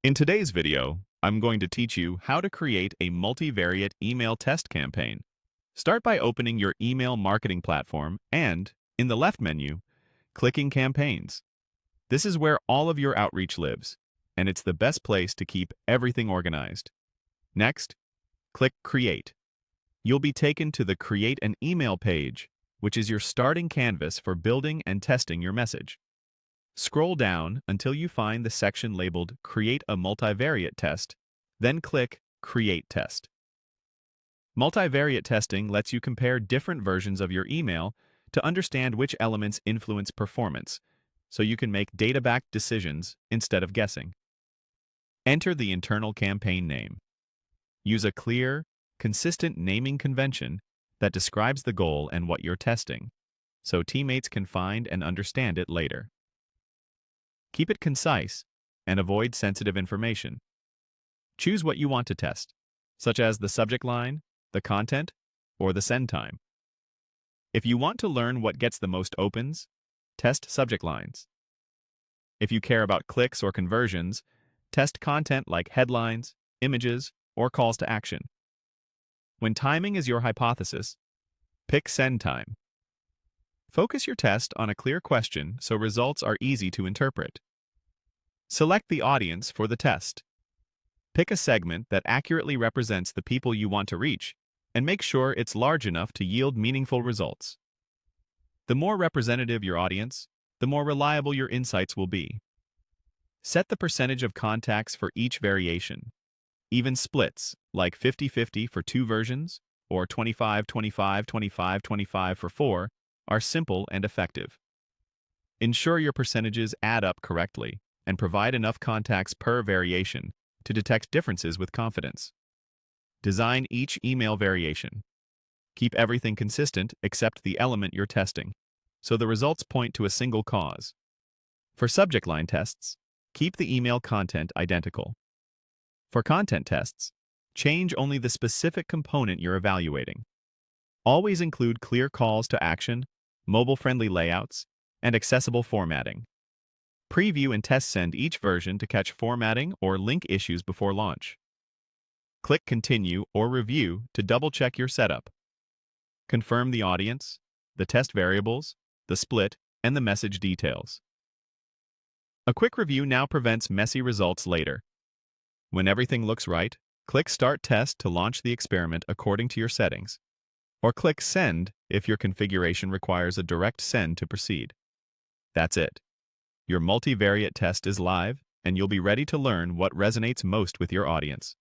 In today's video, I'm going to teach you how to create a multivariate email test campaign. Start by opening your email marketing platform and, in the left menu, clicking Campaigns. This is where all of your outreach lives, and it's the best place to keep everything organized. Next, click Create. You'll be taken to the Create an Email page, which is your starting canvas for building and testing your message. Scroll down until you find the section labeled Create a Multivariate Test, then click Create Test. Multivariate testing lets you compare different versions of your email to understand which elements influence performance, so you can make data-backed decisions instead of guessing. Enter the internal campaign name. Use a clear, consistent naming convention that describes the goal and what you're testing, so teammates can find and understand it later. Keep it concise and avoid sensitive information. Choose what you want to test, such as the subject line, the content, or the send time. If you want to learn what gets the most opens, test subject lines. If you care about clicks or conversions, test content like headlines, images, or calls to action. When timing is your hypothesis, pick send time. Focus your test on a clear question so results are easy to interpret. Select the audience for the test. Pick a segment that accurately represents the people you want to reach, and make sure it's large enough to yield meaningful results. The more representative your audience, the more reliable your insights will be. Set the percentage of contacts for each variation. Even splits, like 50-50 for 2 versions, or 25-25, 25-25 for 4, are simple and effective. Ensure your percentages add up correctly and provide enough contacts per variation to detect differences with confidence. Design each email variation. Keep everything consistent except the element you're testing, so the results point to a single cause. For subject line tests, keep the email content identical. For content tests, change only the specific component you're evaluating. Always include clear calls to action, mobile-friendly layouts, and accessible formatting. Preview and test send each version to catch formatting or link issues before launch. Click Continue or Review to double-check your setup. Confirm the audience, the test variables, the split, and the message details. A quick review now prevents messy results later. When everything looks right, click Start Test to launch the experiment according to your settings, or click Send if your configuration requires a direct send to proceed. That's it. Your multivariate test is live, and you'll be ready to learn what resonates most with your audience.